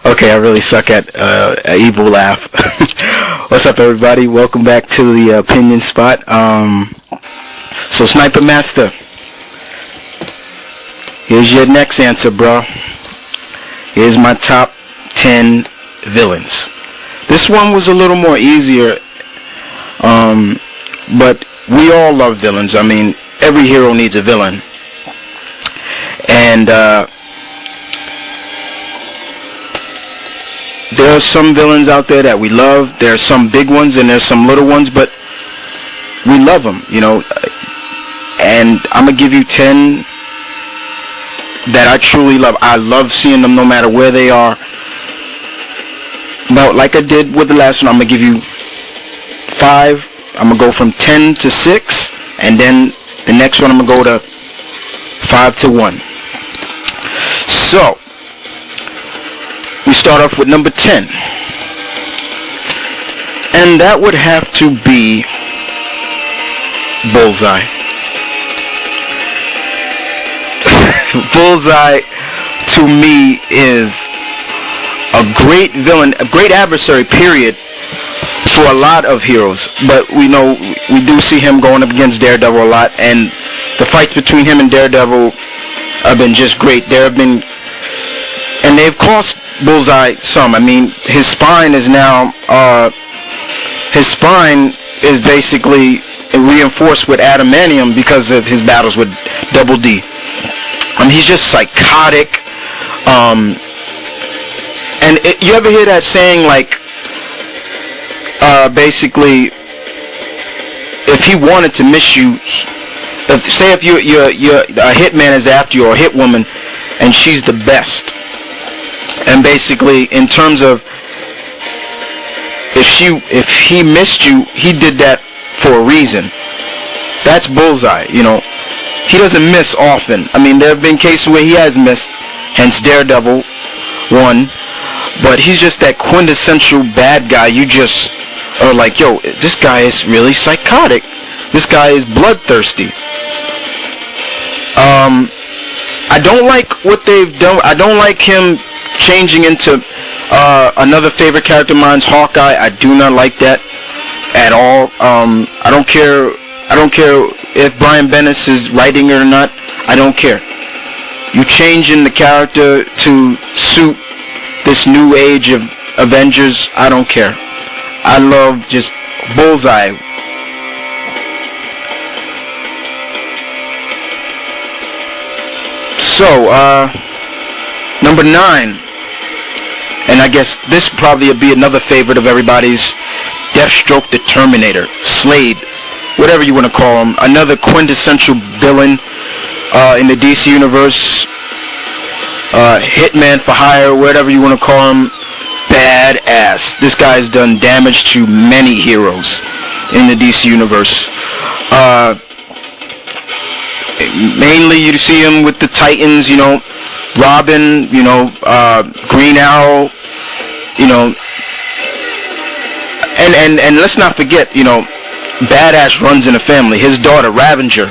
Okay, I really suck at an evil laugh. What's up, everybody? Welcome back to the opinion spot. So Sniper Master, here's your next answer, bro. Here's my top 10 villains. This one was a little more easier, but we all love villains. I mean, every hero needs a villain. And there are some villains out there that we love. There are some big ones and there's some little ones, but we love them, you know. And I'm going to give you 10 that I truly love. I love seeing them no matter where they are. But like I did with the last one, I'm going to give you 5. I'm going to go from 10 to 6. And then the next one, I'm going to go to 5 to 1. So, we start off with number 10. And that would have to be Bullseye. Bullseye, to me, is a great villain, a great adversary, period, for a lot of heroes. But we know, we do see him going up against Daredevil a lot, and the fights between him and Daredevil have been just great. There have been, and they've cost Bullseye some. I mean, his spine is now, basically reinforced with adamantium because of his battles with Double D. He's just psychotic. And you ever hear that saying, like, basically, if he wanted to miss you, say if a hitman is after you, or a hit woman, and she's the best, and basically in terms of if he missed you, he did that for a reason. That's Bullseye, you know. He doesn't miss often. I mean, there have been cases where he has missed, hence Daredevil 1, but he's just that quintessential bad guy. You just are like, yo, this guy is really psychotic. This guy is bloodthirsty. I don't like what they've done. I don't like him changing into another favorite character of mine's, Hawkeye. I do not like that at all. I don't care if Brian Bendis is writing it or not. I don't care. You changing the character to suit this new age of Avengers, I don't care. I love just Bullseye. So, number 9, and I guess this probably would be another favorite of everybody's, Deathstroke the Terminator, Slade, whatever you want to call him, another quintessential villain in the DC universe, hitman for hire, whatever you want to call him, badass. This guy's done damage to many heroes in the DC universe. Mainly you see him with the Titans, you know, Robin, you know, Green Arrow, you know, and let's not forget, you know, badass runs in the family. His daughter, Ravager,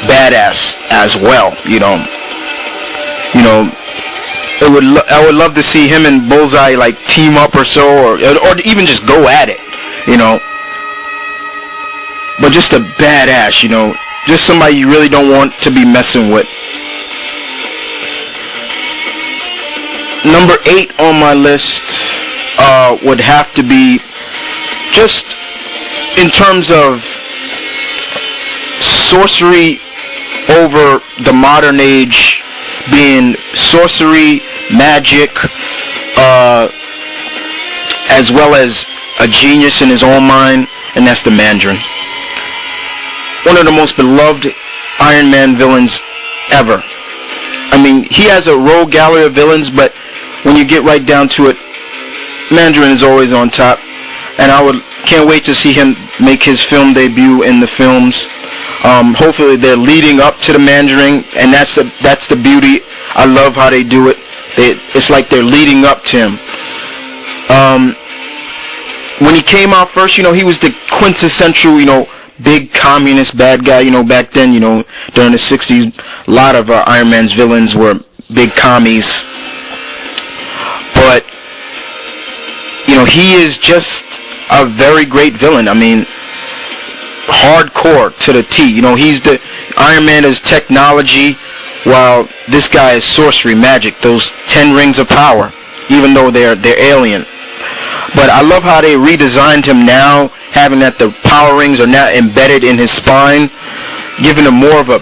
badass as well, you know. I would love to see him and Bullseye like team up or so, or even just go at it, you know. But just a badass, you know, just somebody you really don't want to be messing with. Number 8 on my list would have to be, just in terms of sorcery over the modern age, being sorcery, magic, as well as a genius in his own mind, and that's the Mandarin. One of the most beloved Iron Man villains ever. I mean, he has a rogue gallery of villains, but when you get right down to it, Mandarin is always on top, and can't wait to see him make his film debut in the films. Hopefully they're leading up to the Mandarin, and that's the beauty. I love how they do it. It's like they're leading up to him. When he came out first, you know, he was the quintessential, you know, big communist bad guy. Back then, during the 60s, a lot of Iron Man's villains were big commies. But, he is just a very great villain. I mean, hardcore to the T. He's the Iron Man is technology, while this guy is sorcery, magic, those 10 rings of power, even though they're alien. But I love how they redesigned him now, having that the power rings are now embedded in his spine, giving him more of a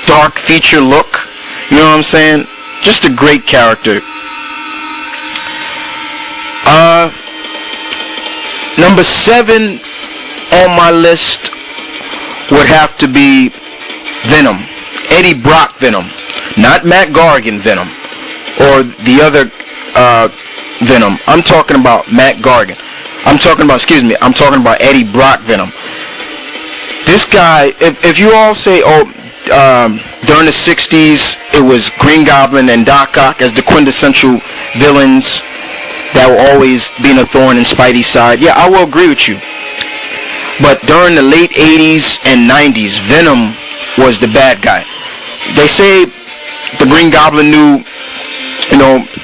dark feature look. You know what I'm saying? Just a great character. Number 7 on my list would have to be Venom. Eddie Brock Venom. Not Matt Gargan Venom. Or the other Venom. I'm talking about Matt Gargan. I'm talking about Eddie Brock Venom. This guy, if you all say, during the 60s, it was Green Goblin and Doc Ock as the quintessential villains that were always being a thorn in Spidey's side. Yeah, I will agree with you. But during the late 80s and 90s, Venom was the bad guy. They say the Green Goblin knew,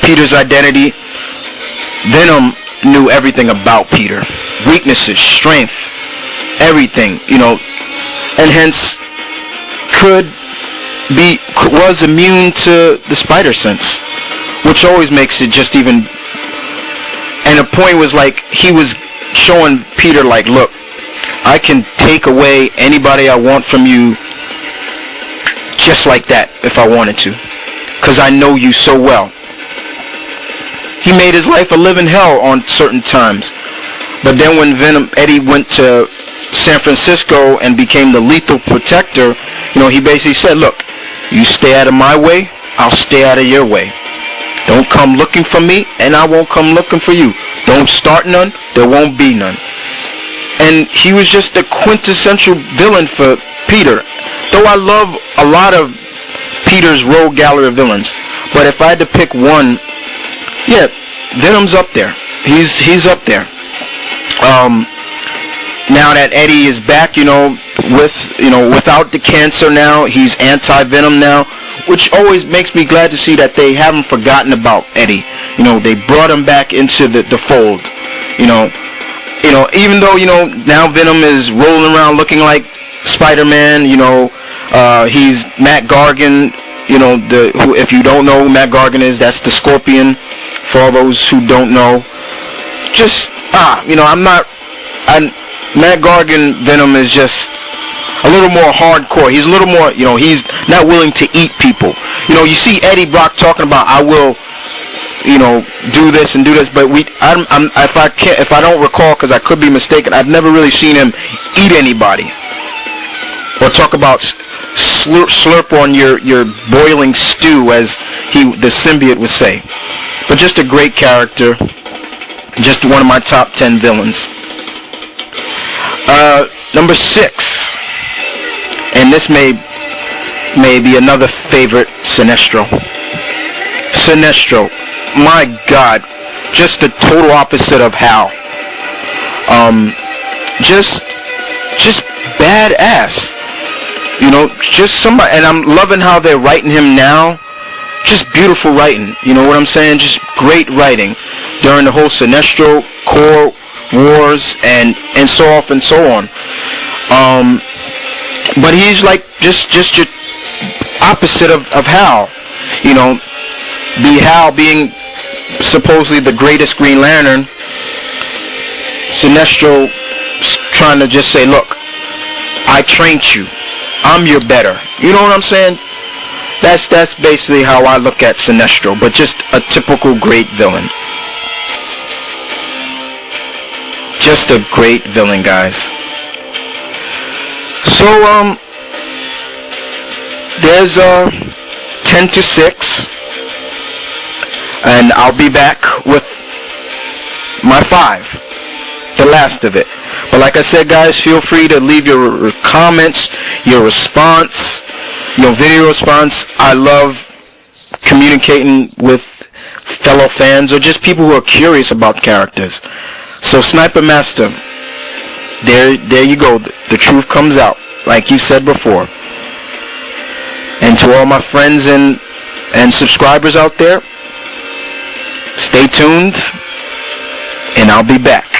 Peter's identity. Venom knew everything about Peter. Weaknesses, strength, everything, and hence was immune to the spider sense, which always makes it just even. And the point was like he was showing Peter like, look, I can take away anybody I want from you just like that if I wanted to, because I know you so well. He made his life a living hell on certain times. But then when Eddie went to San Francisco and became the lethal protector, he basically said, look, you stay out of my way, I'll stay out of your way. Don't come looking for me, and I won't come looking for you. Don't start none, there won't be none. And he was just the quintessential villain for Peter. Though I love a lot of Peter's rogue gallery of villains, but if I had to pick one, yeah, Venom's up there. He's up there. Now that Eddie is back, without the cancer now, he's anti-Venom now, which always makes me glad to see that they haven't forgotten about Eddie. They brought him back into the fold. Even though, now Venom is rolling around looking like Spider-Man, he's Matt Gargan, if you don't know who Matt Gargan is, that's the Scorpion, for all those who don't know. Matt Gargan Venom is just a little more hardcore. He's a little more, he's not willing to eat people. You see Eddie Brock talking about, I will, do this and do this, but if I don't recall, because I could be mistaken, I've never really seen him eat anybody. Or talk about slurp on your boiling stew, as the symbiote would say. But just a great character. Just one of my top 10 villains. Number 6. And this may be another favorite, Sinestro. Sinestro. My God. Just the total opposite of Hal. Just badass. Just somebody, and I'm loving how they're writing him now. Just beautiful writing. You know what I'm saying? Just great writing during the whole Sinestro Corps wars and so off and so on. But he's like just your opposite of Hal. Hal being supposedly the greatest Green Lantern. Sinestro trying to just say, look, I trained you. I'm your better. You know what I'm saying? That's basically how I look at Sinestro, but just a typical great villain. Just a great villain, guys. So, there's 10 to 6, and I'll be back with my 5, the last of it. But like I said, guys, feel free to leave your comments, your response, your video response. I love communicating with fellow fans or just people who are curious about characters. So Sniper Master, there you go. The truth comes out, like you said before. And to all my friends and subscribers out there, stay tuned, and I'll be back.